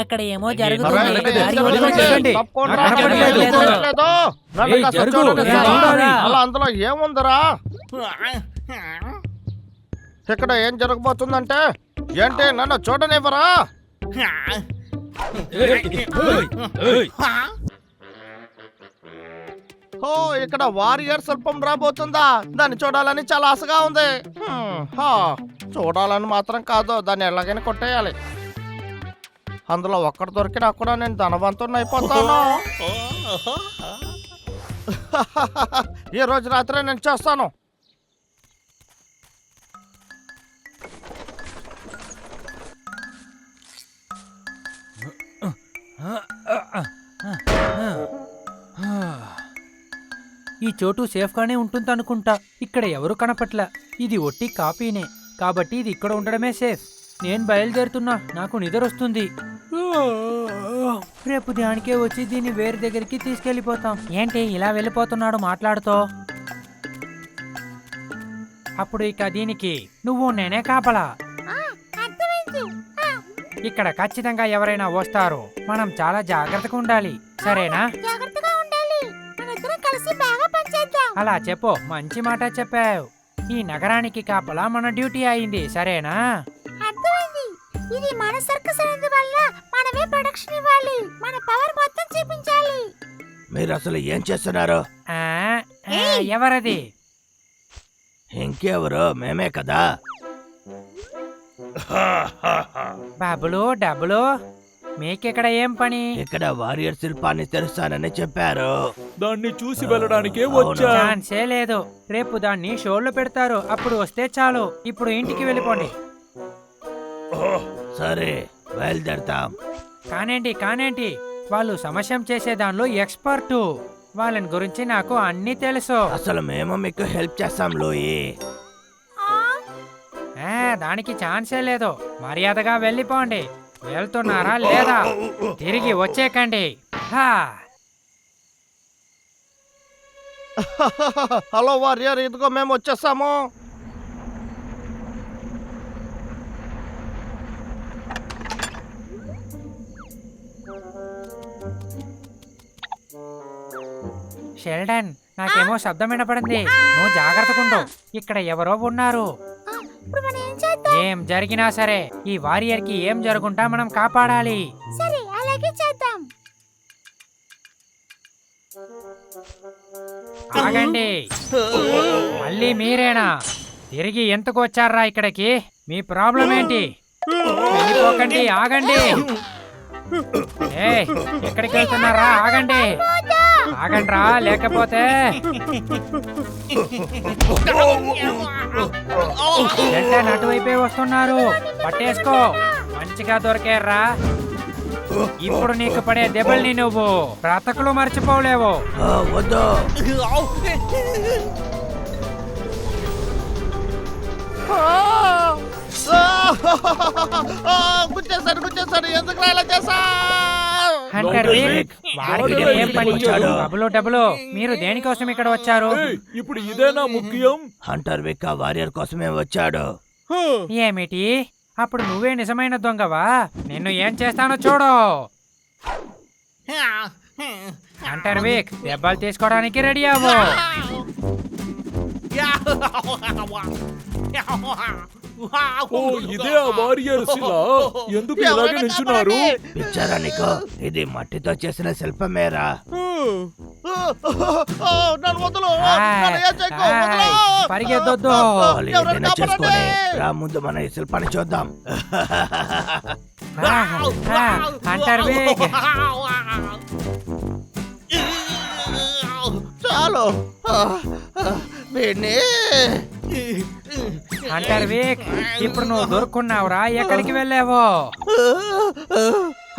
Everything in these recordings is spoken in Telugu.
అక్కడ ఏమో అరే, జరుగుతుంది. ఇక్కడ దారి ఎందుకు వదిలిపెట్టండి. వచ్చేయండి? తప్పకుండా నాకు రాకండి. కనపడలేదు. చూడట్లేదు. నన్ను ఏయ్, కాస్త జరుగు. చూడండి నేను సార్. చూడాలి. అలా అందులో ఏముందిరా? ఇక్కడ ఏం జరగబోతుందంటే ఏంటి నన్ను చూడనివ్వరా? ఓ ఇక్కడ వారియర్ శిల్పం రాబోతుందా? దాన్ని చూడాలని చాలా ఆశగా ఉంది. చూడాలని మాత్రం కాదు, దాన్ని ఎలాగైనా కొట్టేయాలి. అందులో ఒక్కడు దొరికినా కూడా నేను ధనవంతుని అయిపోతాను. ఈ రోజు రాత్రి నేను చేస్తాను. ఈ చోటు సేఫ్ గానే ఉంటుందనుకుంటా. ఇక్కడ ఎవరు కనపట్ల. ఇది ఒట్టి కాపీనే కాబట్టి ఇది ఇక్కడ ఉండడమే సేఫ్. నేను బయలుదేరుతున్నా, నాకు నిద్ర వస్తుంది. రేపు దానికే వచ్చి దీన్ని వేరే దగ్గరికి తీసుకెళ్లిపోతాం. ఏంటి ఇలా వెళ్ళిపోతున్నాడు మాట్లాడుతూ? అప్పుడు ఇక దీనికి నువ్వు నేనే కాపలా. ఇక్కడ ఖచ్చితంగా ఎవరైనా వస్తారు. మనం చాలా జాగ్రత్తగా ఉండాలి, సరేనా? అలా చెప్పు, మంచి మాట చెప్పావు. ఈ నగరానికి కాపలా మన డ్యూటీ అయింది, సరేనా? ఇది మన సర్కస్ అయినందువల్ల మనమే ప్రొడక్షన్ ఇవ్వాలి. మన పవర్ మొత్తం చూపించాలి. మీరు అసలు ఏం చేస్తున్నారు? ఎవరది? ఇంకెవరు? మేమే కదా. బాబులు డబ్బులు మీకిక్కడ ఏం పని? ఇక్కడ వారియర్ శిల్పాన్ని తెరుస్తానని చెప్పారు. దాన్ని చూసి వెళ్ళడానికే వచ్చా. ఛాన్సే లేదు. రేపు దాన్ని షోల్లో పెడతారు, అప్పుడు వస్తే చాలు. ఇప్పుడు ఇంటికి వెళ్ళిపోండి. సరే, బయలుదేరతాం. కానేంటి వాళ్ళు సమస్యం చేసే దానిలో ఎక్స్పర్టు. వాళ్ళని గురించి నాకు అన్నీ తెలుసు. అసలు మేము మీకు హెల్ప్ చేస్తాం లోయి. దానికి ఛాన్సే లేదు. మర్యాదగా వెళ్ళిపోండి. వెళ్తున్నారా లేదా? తిరిగి వచ్చేకండి. హలో వారియర్, ఇదిగో మేము వచ్చేసాము. షెల్డన్, నాకేమో శబ్దం వినపడింది. నువ్వు జాగ్రత్తగా ఉండు. ఇక్కడ ఎవరో ఉన్నారు. ఇప్పుడు మనం ఏం చేద్దాం? ఏం జరిగినా సరే ఈ వారియర్ కి ఏం జరుగుంటా మనం కాపాడాలి. సరే, అలాగే చేద్దాం. ఆగండి. మళ్ళీ మీరేనా? తిరిగి ఎందుకు వచ్చారా ఇక్కడికి? మీ ప్రాబ్లం ఏంటి? వెళ్ళిపోకండి, ఆగండి. ఎక్కడికి వెళ్తున్నారా? ఆగండి, ఆగండ్రా, లేకపోతే అటువైపే వస్తున్నారు. పట్టేసుకో, మంచిగా దొరికారా. ఇప్పుడు నీకు పడే దెబ్బల్ని నువ్వు బ్రతకులు మర్చిపోలేవు. వద్దు. గుచ్చేసాడు. ఎందుకు ఇలా చేసా? హంటర్ విక్, వారికి ఏం పని? డబ్బులు మీరు దేనికోసం ఇక్కడ వచ్చారు? ఇప్పుడు ఇదేనా ముఖ్యం? హంటర్ విక్ ఆ వారియర్ కోసమే వచ్చాడు. ఏమిటి? అప్పుడు నువ్వే నిజమైన దొంగవా? నిన్ను ఏం చేస్తానో చూడు. హంటర్ విక్, దెబ్బలు తీసుకోవడానికి రెడీ అవ్వు. ఓ, ఇదే ఆ వారియర్ శిల. ఎందుకు ఇలాగే నిల్చున్నారు? పిచ్చారా నీకు? ఇది మట్టితో చేసిన శిల్పమేరా. పరిగెత్తొద్దు. చేసుకొని రా, ముందు మన ఈ శిల్పాన్ని చూద్దాం. హంటర్ విక్, చాలు. హంటర్ విక్, ఇప్పుడు నువ్వు దొరుకున్నావురా. ఎక్కడికి వెళ్ళావో?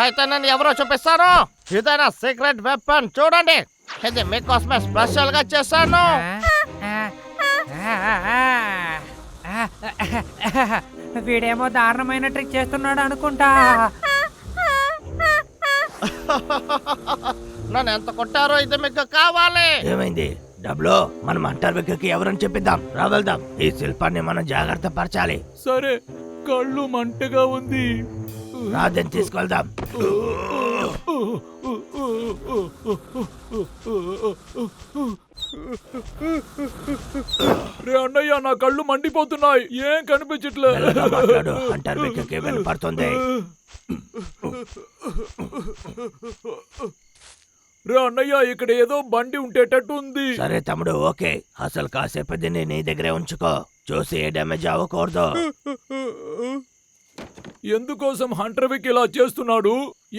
అయితే నన్ను ఎవరో చూపిస్తాను. ఇదైనా సీక్రెట్ వెపన్, చూడండి. ఇది మీకోసమే స్పెషల్ గా చేశాను. వీడేమో దారుణమైన ట్రిక్ చేస్తున్నాడు అనుకుంటా. నన్ను ఎంత కొట్టారో ఇది మీకు కావాలి. ఏమైంది? డబ్బులు మనం హంటర్ విక్కి ఎవరని చెప్పిద్దాం. రా వెళ్దాం. ఈ శిల్పాన్ని మనం జాగ్రత్త పరచాలి. సరే, కళ్ళు మంటగా ఉంది. రాదని తీసుకెళ్దాం. రే అన్నయ్య, నా కళ్ళు మండిపోతున్నాయి, ఏం కనిపించట్లే. మాట్లాడు, హంటర్ విక్కి వినపడుతుంది. రే అన్నయ్య, ఇక్కడ ఏదో బండి ఉండేటట్టు ఉంది. సరే తమ్ముడు, ఓకే. అసలు కాసేపు దీన్ని నీ దగ్గరే ఉంచుకో. చూసి ఏ డ్యామేజ్ అవ్వకూడదు. ఎందుకోసం హంటర్ విక్ ఇలా చేస్తున్నాడు?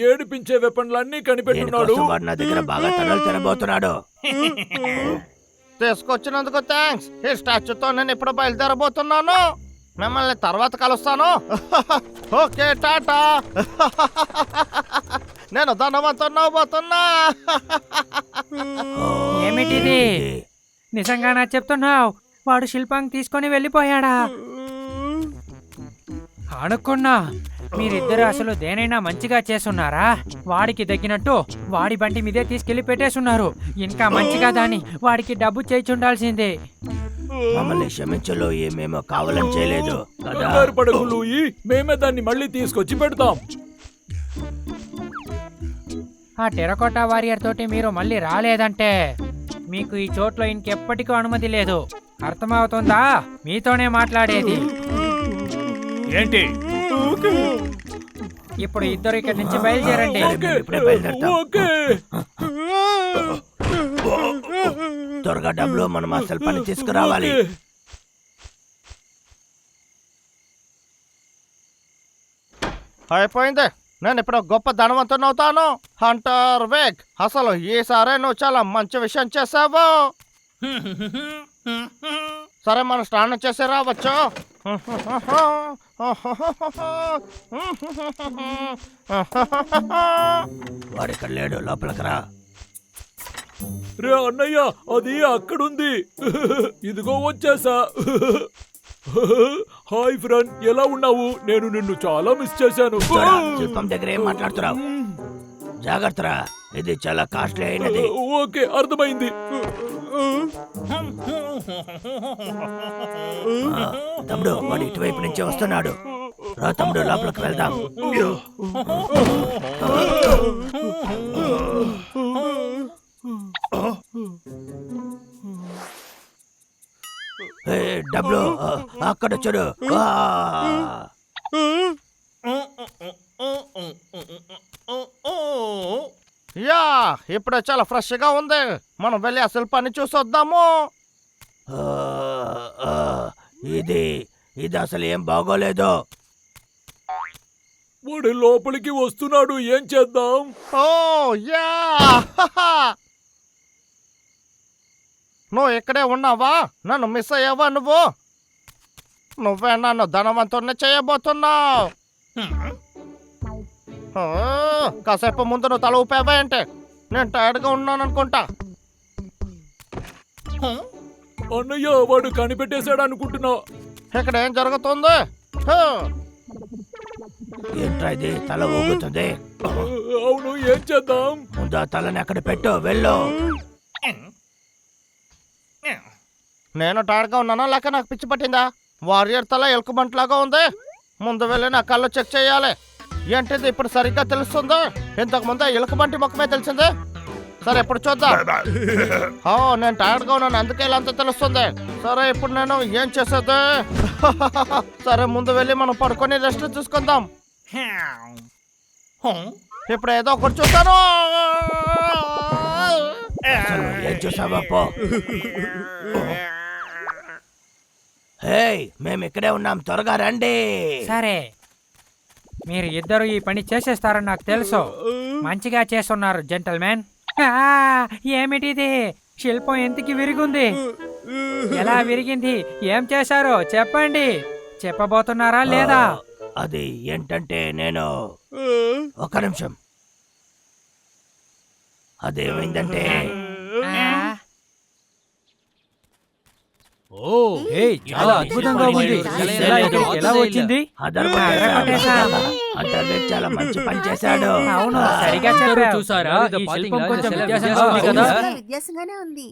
ఏడిపించే వెపన్లన్నీ కనిపెట్టున్నాడు. దీనికోసం వాడు నా దగ్గర బాగా తనలు తినబోతున్నాడు. తీసుకొచ్చినందుకు థ్యాంక్స్. ఈ స్టాచ్యూతో నేను ఇప్పుడు బయలుదేరబోతున్నాను. మిమ్మల్ని తర్వాత కలుస్తాను. ఓకే, టాటా. నేను ధనవంతున్నా. ఏమిటిది? నిజంగానా చెప్తున్నావు? వాడు శిల్పాన్ని తీసుకొని వెళ్ళిపోయాడా? అనుకున్నా. మీరిద్దరు అసలు దేనైనా మంచిగా చేస్తున్నారా? వాడికి తగ్గినట్టు వాడి బండి మీదే తీసుకెళ్లి పెట్టేస్తున్నారు. ఇంకా మంచిగా దాన్ని వాడికి డబ్బు చేయించుండాల్సిందే. మమ్మల్ని క్షమించలు, మేము కావాలని చేయలేదు. కంగారు పడకు లూయి, మేమే దాన్ని మళ్ళీ తీసుకొచ్చి పెడతాం. ఆ టెరకోటా వారియర్ తోటి మీరు మళ్ళీ రాలేదంటే మీకు ఈ చోట్లో ఇంకెప్పటికీ అనుమతి లేదు. అర్థమవుతుందా? మీతోనే మాట్లాడేది. ఏంటి? ఇప్పుడు ఇద్దరు ఇక్కడి నుంచి బయలుదేరండి. ఓకే. త్వరగా డబ్బులు మనం అసలు పని తీసుకురావాలి. అయిపోయింది. నేను ఇప్పుడు గొప్ప ధనవంతుని అవుతాను. హంటర్ వేగ్, అసలు ఈసారి నువ్వు చాలా మంచి విషయం చేసావు. సరే, మనం స్నానం చేసి రావచ్చు. వాడిక్కడ లేడు, లోపలికి రా. రే అన్నయ్య, అది అక్కడుంది. ఇదిగో వచ్చేసా. హాయ్ ఫ్రెండ్, ఎలా ఉన్నావు? నేను నిన్ను చాలా మిస్ చేశాను. శిల్పం దగ్గర ఏం మాట్లాడుతున్నావు? జాగ్రత్తరా, ఇది చాలా కాస్ట్లీ అయినది. ఓకే, అర్థమైంది. తమ్ముడు, వాడు ఇటువైపు నుంచి వస్తున్నాడు. రా తమ్ముడు, లోపలికి వెళ్దాం. డబ్బులు అక్కడ చూడు. యా, ఇప్పుడు చాలా ఫ్రెష్ గా ఉంది. మనం వెళ్ళి అసలు పని చూసొద్దాము. ఇది అసలు ఏం బాగోలేదు. వాడు లోపలికి వస్తున్నాడు, ఏం చేద్దాం? ఓ యా, నువ్వు ఇక్కడే ఉన్నావా? నన్ను మిస్ అయ్యావా? నువ్వే నన్ను ధనవంతుణ్ణి చేయబోతున్నావు. కాసేపు ముందు నువ్వు తల ఊపావా అంటే నేను టైర్డ్గా ఉన్నాను అనుకుంటా. అన్నయ్య, వాడు కనిపెట్టేశాడు అనుకుంటున్నా. ఇక్కడ ఏం జరుగుతుంది? ఏంట్రా ఇది? తల ఊగుతుంది. అవును, ఏం చేద్దాం? ముందు ఆ తలని అక్కడ పెట్టు, వెళ్ళు. నేను టైర్డ్గా ఉన్నానా లేక నాకు పిచ్చి పట్టిందా? వారియర్ తల ఎలుకబంట్లాగా ఉంది. ముందు వెళ్ళి నా కళ్ళు చెక్ చేయాలి. ఏంటిది ఇప్పుడు సరిగ్గా తెలుస్తుంది? ఇంతకు ముందు ఎలుకబంటి ముఖమే తెలిసింది. సరే, ఇప్పుడు చూద్దాం. నేను టైర్డ్గా ఉన్నాను, అందుకే ఇలా అంతా తెలుస్తుంది. సరే, ఇప్పుడు నేను ఏం చేసేది? సరే, ముందు వెళ్ళి మనం పడుకొని రెస్ట్ తీసుకుందాం. ఇప్పుడు ఏదో ఒకటి చూస్తాను. ఏం చూసావా? మేము ఇక్కడే ఉన్నాం, త్వరగా రండి. సరే, మీరు ఇద్దరు ఈ పని చేసేస్తారని నాకు తెలుసు. మంచిగా చేస్తున్నారు జెంటల్మెన్. ఏమిటిది? శిల్పం ఎంతకి విరిగింది? ఎలా విరిగింది? ఏం చేశారో చెప్పండి. చెప్పబోతున్నారా లేదా? అది ఏంటంటే నేను ఒక నిమిషం. అదేమైందంటే చాలా అద్భుతంగా ఉంది. ఎలా వచ్చింది? అంటే చాలా మంచి పని చేశాడు. అవును, సరిగా చెప్పారు. చూసారా? ఈ శిల్పం కొంచెం వ్యత్యాసంగా ఉంది కదా? వ్యత్యాసంగానే ఉంది.